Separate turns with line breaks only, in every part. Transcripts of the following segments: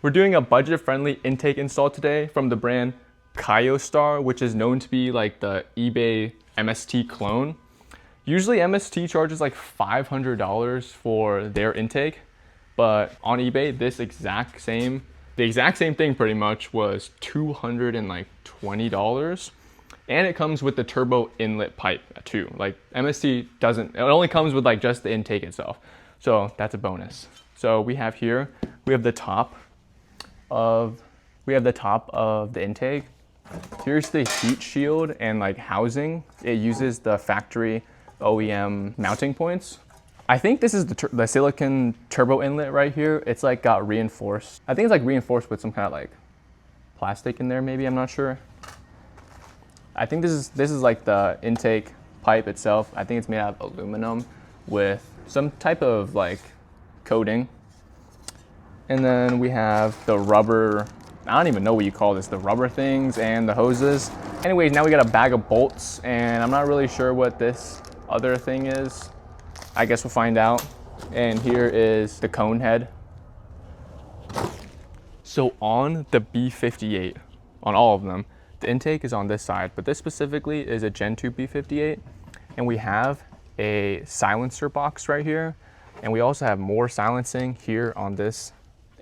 We're doing a budget-friendly intake install today from the brand Kyostar, which is known to be like the eBay MST clone. Usually MST charges like $500 for their intake, but on eBay, the exact same thing pretty much was $220. And it comes with the turbo inlet pipe too. Like MST doesn't, it only comes with like just the intake itself. So that's a bonus. So we have here, we have the top of the intake. Here's the heat shield and like housing. It uses the factory OEM mounting points. I think this is the silicon turbo inlet right here. It's like got reinforced. I think it's like reinforced with some kind of like plastic in there maybe, I'm not sure. I think this is like the intake pipe itself. I think it's made out of aluminum with some type of like coating. And then we have the rubber, I don't even know what you call this, the rubber things and the hoses. Anyways, now we got a bag of bolts and I'm not really sure what this other thing is. I guess we'll find out. And here is the cone head. So on the B58, on all of them, the intake is on this side, but this specifically is a Gen 2 B58. And we have a silencer box right here. And we also have more silencing here on this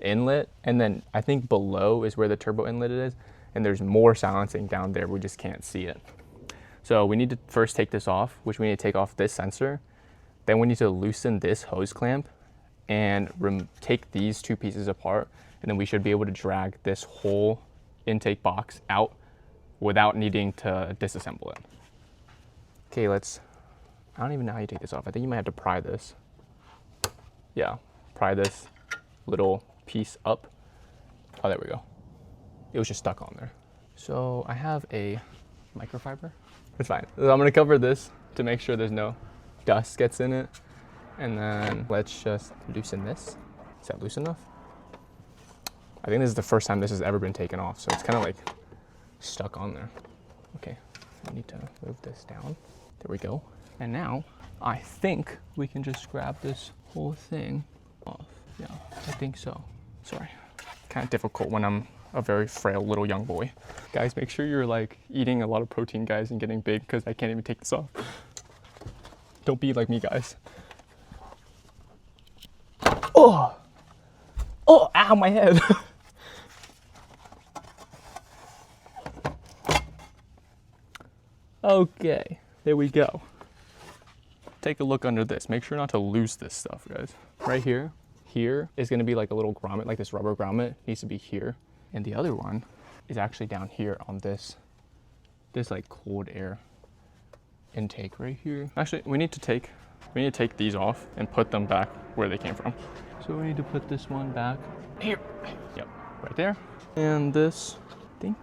inlet. And then I think below is where the turbo inlet is. And there's more silencing down there. We just can't see it. So we need to first take this off, which we need to take off this sensor. Then we need to loosen this hose clamp and take these two pieces apart. And then we should be able to drag this whole intake box out without needing to disassemble it. Okay, I don't even know how you take this off. I think you might have to pry this. Yeah, pry this little piece up. Oh, there we go. It was just stuck on there. So I have a microfiber. It's fine. So I'm gonna cover this to make sure there's no dust gets in it. And then let's just loosen this. Is that loose enough? I think this is the first time this has ever been taken off, so it's kind of like stuck on there. Okay, I need to move this down. There we go. And now I think we can just grab this whole thing off. Yeah, I think so. Sorry. Kind of difficult when I'm a very frail little young boy. Guys, make sure you're like eating a lot of protein, guys, and getting big, because I can't even take this off. Don't be like me, guys. Oh! Oh, ow, my head. Okay, there we go. Take a look under this. Make sure not to lose this stuff, guys. Right here is gonna be like a little grommet, like this rubber grommet needs to be here. And the other one is actually down here on this like cold air intake right here. Actually, we need to take these off and put them back where they came from. So we need to put this one back here. Yep, right there. And this, I think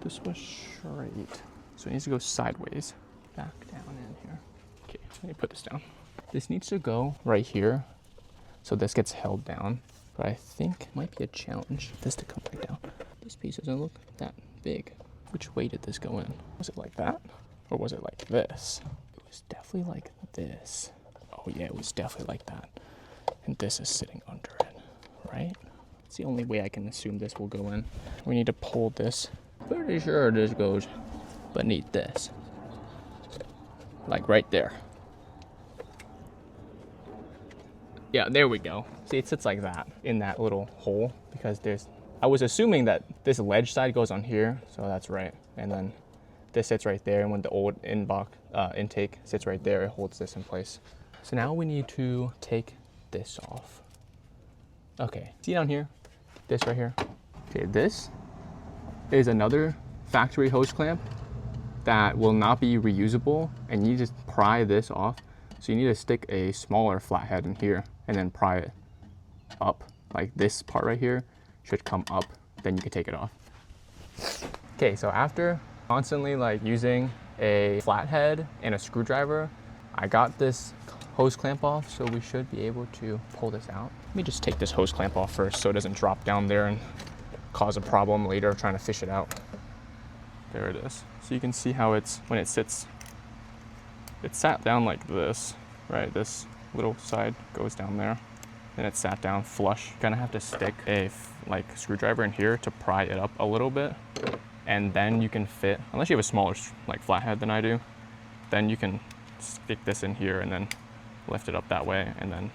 this was straight. So it needs to go sideways, back down in here. Okay, let me put this down. This needs to go right here, so this gets held down. But I think it might be a challenge for this to come right down. This piece doesn't look that big. Which way did this go in? Was it like that? Or was it like this? It was definitely like this. Oh yeah, it was definitely like that. And this is sitting under it, right? It's the only way I can assume this will go in. We need to pull this. Pretty sure this goes beneath this. Like right there. Yeah, there we go. See, it sits like that in that little hole because I was assuming that this ledge side goes on here, so that's right. And then this sits right there, and when the old intake sits right there, it holds this in place. So now we need to take this off. Okay, see down here? This right here? Okay, this is another factory hose clamp that will not be reusable, and you just pry this off. So you need to stick a smaller flathead in here and then pry it up. Like this part right here should come up, then you can take it off. Okay, so after constantly like using a flathead and a screwdriver, I got this hose clamp off, so we should be able to pull this out. Let me just take this hose clamp off first so it doesn't drop down there and cause a problem later trying to fish it out. There it is. So you can see how when it sits, it's sat down like this, right? This little side goes down there. and it sat down flush. You're gonna have to stick a screwdriver in here to pry it up a little bit, and then you can fit, unless you have a smaller like flathead than I do, then you can stick this in here and then lift it up that way, and then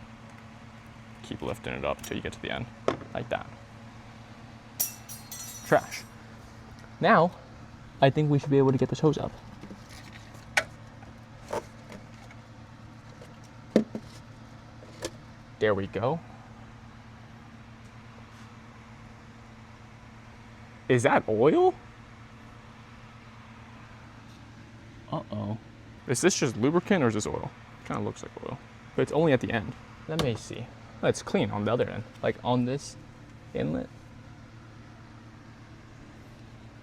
keep lifting it up till you get to the end, like that. Trash. Now, I think we should be able to get this hose up. There we go. Is that oil? Uh-oh. Is this just lubricant or is this oil? Kind of looks like oil, but it's only at the end. Let me see. Oh, it's clean on the other end, like on this inlet.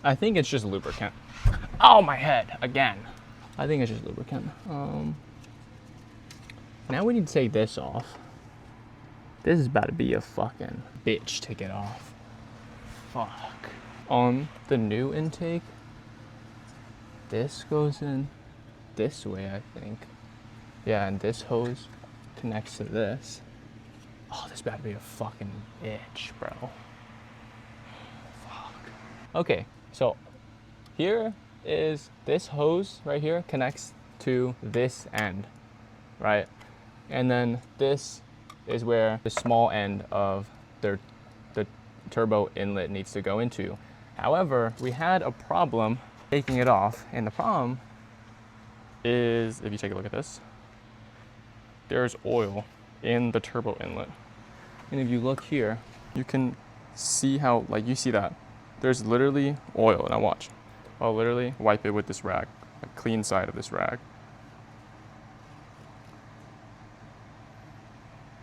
I think it's just lubricant. Oh, my head, again. I think it's just lubricant. Now we need to take this off. This is about to be a fucking bitch to get off. Fuck. On the new intake, this goes in this way, I think. Yeah, and this hose connects to this. Oh, this about to be a fucking bitch, bro. Fuck. Okay, so here is this hose right here connects to this end, right? And then this is where the small end of the turbo inlet needs to go into. However, we had a problem taking it off, and the problem is, if you take a look at this, there's oil in the turbo inlet. And if you look here, you can see how, like, you see that there's literally oil. Now watch. I'll literally wipe it with this rag, a clean side of this rag.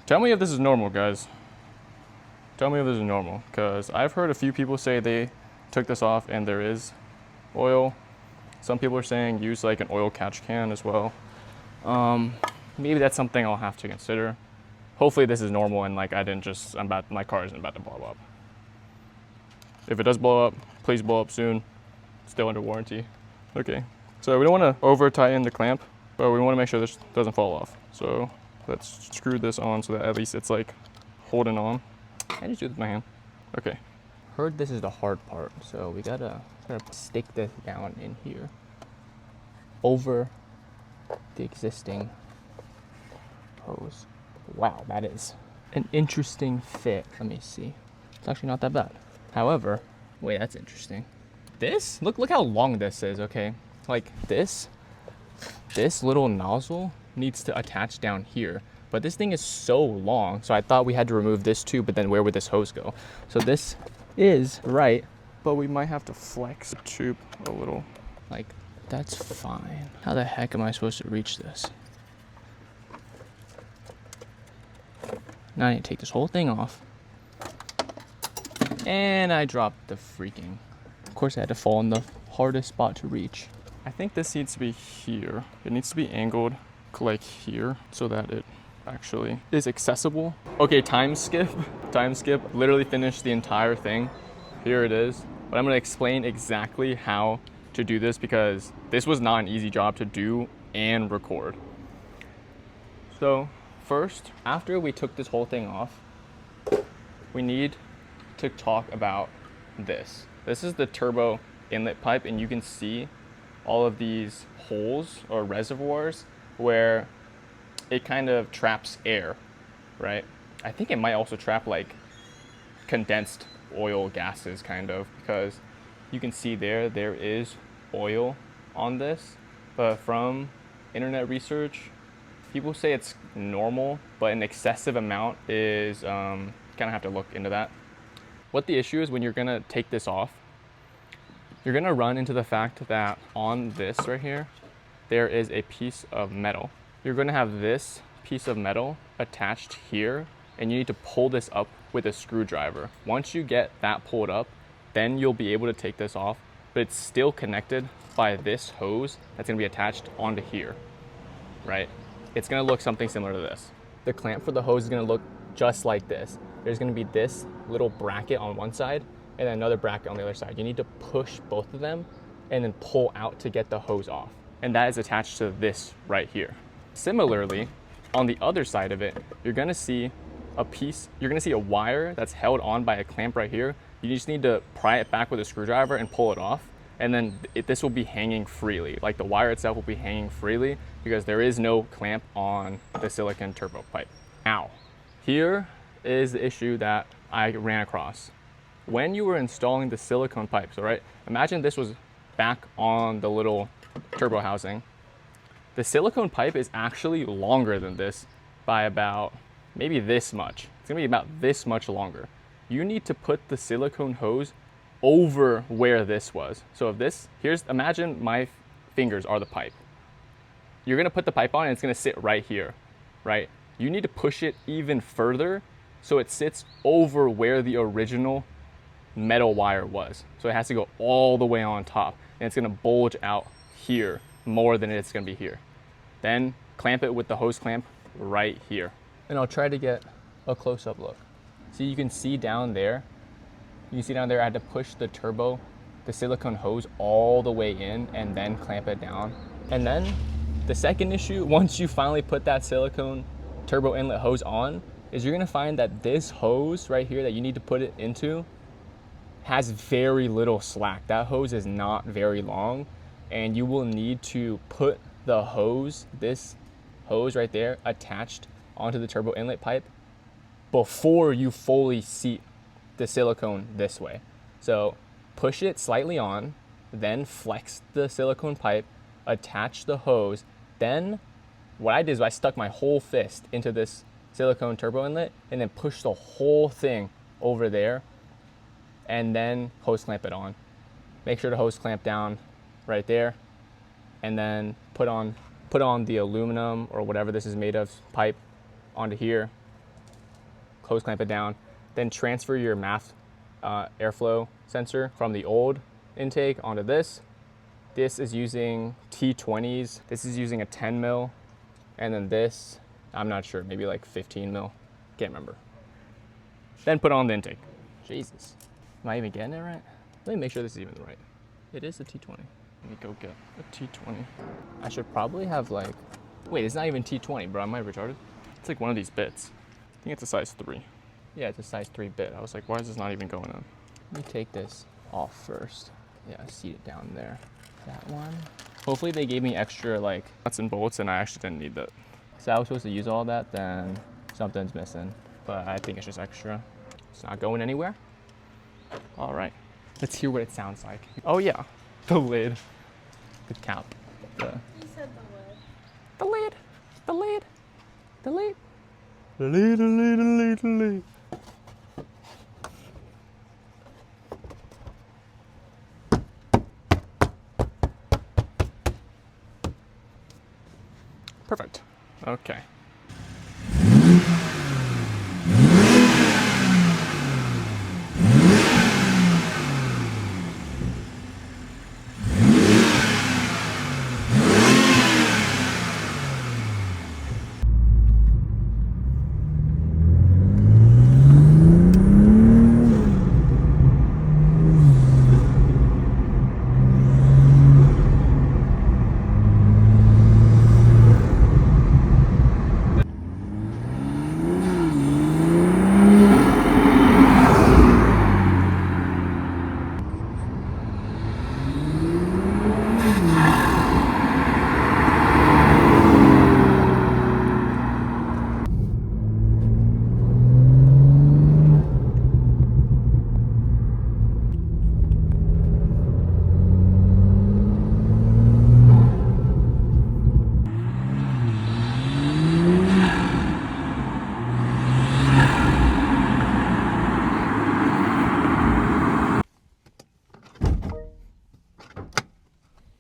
Tell me if this is normal, guys. Tell me if this is normal, because I've heard a few people say they took this off and there is oil. Some people are saying use like an oil catch can as well. Maybe that's something I'll have to consider. Hopefully this is normal and like my car isn't about to blow up. If it does blow up, please blow up soon. Still under warranty. Okay, so we don't want to over tighten the clamp, but we want to make sure this doesn't fall off. So let's screw this on so that at least it's like holding on. I just do it with my hand. Okay. Heard this is the hard part, so we gotta stick this down in here over the existing hose. Wow, that is an interesting fit. Let me see. It's actually not that bad. However, wait, that's interesting. This, look how long this is, okay? Like this little nozzle needs to attach down here, but this thing is so long, so I thought we had to remove this too, but then where would this hose go? So this is right, but we might have to flex the tube a little. Like, that's fine. How the heck am I supposed to reach this? Now I need to take this whole thing off. And I dropped the freaking. Of course I had to fall in the hardest spot to reach. I think this needs to be here. It needs to be angled like here so that it actually is accessible. Okay, time skip. Literally finished the entire thing. Here it is. But I'm gonna explain exactly how to do this because this was not an easy job to do and record. So first, after we took this whole thing off, we need to talk about this. This is the turbo inlet pipe, and you can see all of these holes or reservoirs where it kind of traps air, right? I think it might also trap like condensed oil gases kind of, because you can see there is oil on this, but from internet research, people say it's normal, but an excessive amount is, kind of have to look into that. What the issue is when you're gonna take this off, you're gonna run into the fact that on this right here, there is a piece of metal. You're gonna have this piece of metal attached here, and you need to pull this up with a screwdriver. Once you get that pulled up, then you'll be able to take this off, but it's still connected by this hose that's gonna be attached onto here, right? It's gonna look something similar to this. The clamp for the hose is gonna look just like this. There's gonna be this little bracket on one side and another bracket on the other side. You need to push both of them and then pull out to get the hose off. And that is attached to this right here. Similarly, on the other side of it, you're gonna see a piece, you're gonna see a wire that's held on by a clamp right here. You just need to pry it back with a screwdriver and pull it off. And then this will be hanging freely. Like the wire itself will be hanging freely because there is no clamp on the silicone turbo pipe. Now, here is the issue that I ran across. When you were installing the silicone pipes, all right, imagine this was back on the little turbo housing. The silicone pipe is actually longer than this by about maybe this much. It's gonna be about this much longer. You need to put the silicone hose over where this was. So if this, imagine my fingers are the pipe. You're gonna put the pipe on and it's gonna sit right here, right? You need to push it even further so it sits over where the original metal wire was. So it has to go all the way on top and it's gonna bulge out here more than it's gonna be here. Then clamp it with the hose clamp right here. And I'll try to get a close-up look. So you can see down there, I had to push the silicone hose all the way in and then clamp it down. And then the second issue, once you finally put that silicone turbo inlet hose on, is you're gonna find that this hose right here that you need to put it into has very little slack. That hose is not very long, and you will need to put the hose, this hose right there, attached onto the turbo inlet pipe before you fully seat the silicone this way. So push it slightly on, then flex the silicone pipe, attach the hose. Then what I did is I stuck my whole fist into this silicone turbo inlet and then push the whole thing over there and then hose clamp it on. Make sure to hose clamp down right there and then put on the aluminum or whatever this is made of pipe onto here, hose clamp it down, then transfer your MAF airflow sensor from the old intake onto this. This is using T20s. This is using a 10 mil. And then this, I'm not sure, maybe like 15 mil. Can't remember. Then put on the intake. Jesus. Am I even getting it right? Let me make sure this is even right. It is the T20. Let me go get a T20. I should probably have like, wait, it's not even T20, bro. Am I retarded? It's like one of these bits. I think it's a size 3. Yeah, it's a size 3 bit. I was like, why is this not even going on? Let me take this off first. Yeah, seat it down there. That one. Hopefully they gave me extra like nuts and bolts and I actually didn't need that. So I was supposed to use all that, then something's missing. But I think it's just extra. It's not going anywhere. All right, let's hear what it sounds like. Oh yeah, the lid, the cap. You said the lid. The lid. The lid. The lid. The lid. The lid. The lid. Perfect. Okay.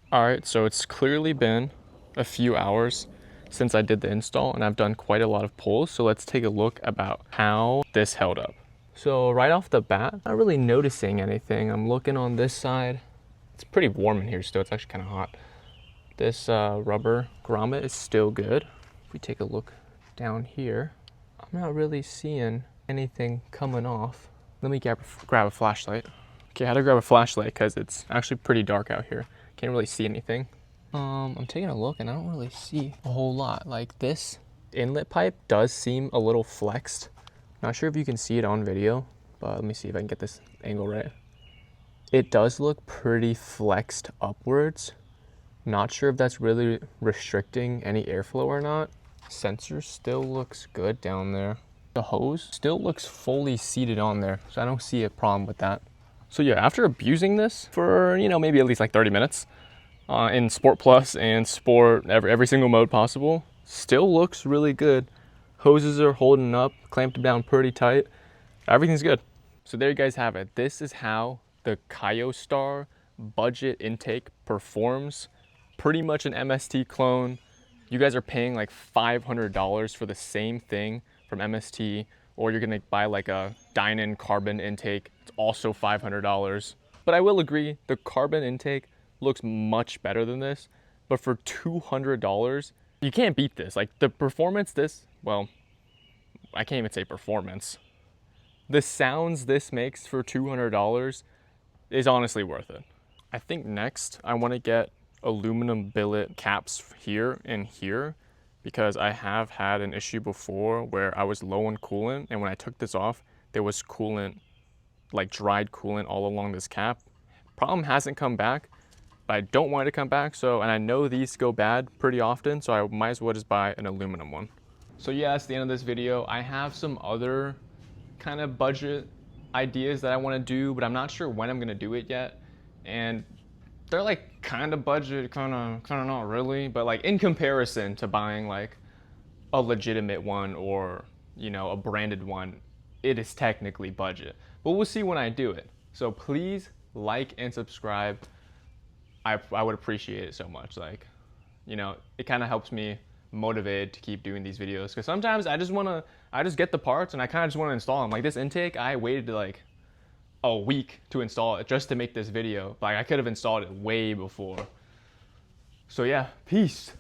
All right, so it's clearly been a few hours since I did the install and I've done quite a lot of pulls. So let's take a look about how this held up. So right off the bat, not really noticing anything. I'm looking on this side. It's pretty warm in here still. It's actually kind of hot. This rubber grommet is still good. If we take a look down here, I'm not really seeing anything coming off. Let me grab a flashlight. Okay, I had to grab a flashlight because it's actually pretty dark out here. Can't really see anything. I'm taking a look and I don't really see a whole lot. Like this inlet pipe does seem a little flexed Not sure if you can see it on video, but let me see if I can get this angle right. It does look pretty flexed upwards. Not sure if that's really restricting any airflow or not. Sensor still looks good down there. The hose still looks fully seated on there, so I don't see a problem with that. So yeah, after abusing this for, you know, maybe at least like 30 minutes in Sport Plus and Sport, every single mode possible, still looks really good. Hoses are holding up, clamped down pretty tight. Everything's good. So there you guys have it. This is how the Kyostar budget intake performs. Pretty much an MST clone. You guys are paying like $500 for the same thing from MST, or you're gonna buy like a Dynon carbon intake. It's also $500. But I will agree, the carbon intake looks much better than this. But for $200, you can't beat this. Like the performance, well, I can't even say performance. The sounds this makes for $200 is honestly worth it. I think next I want to get aluminum billet caps here and here, because I have had an issue before where I was low on coolant, and when I took this off, there was coolant, like dried coolant all along this cap. Problem hasn't come back, but I don't want it to come back, so, and I know these go bad pretty often, so I might as well just buy an aluminum one. So yeah, that's the end of this video. I have some other kind of budget ideas that I want to do, but I'm not sure when I'm going to do it yet. And they're like kind of budget, kind of not really, but like in comparison to buying like a legitimate one or, you know, a branded one, it is technically budget. But we'll see when I do it. So please like and subscribe. I would appreciate it so much. Like, you know, it kind of helps me motivated to keep doing these videos, because sometimes I just get the parts and I kind of just want to install them. Like this intake, I waited like a week to install it just to make this video. Like I could have installed it way before. So yeah, peace.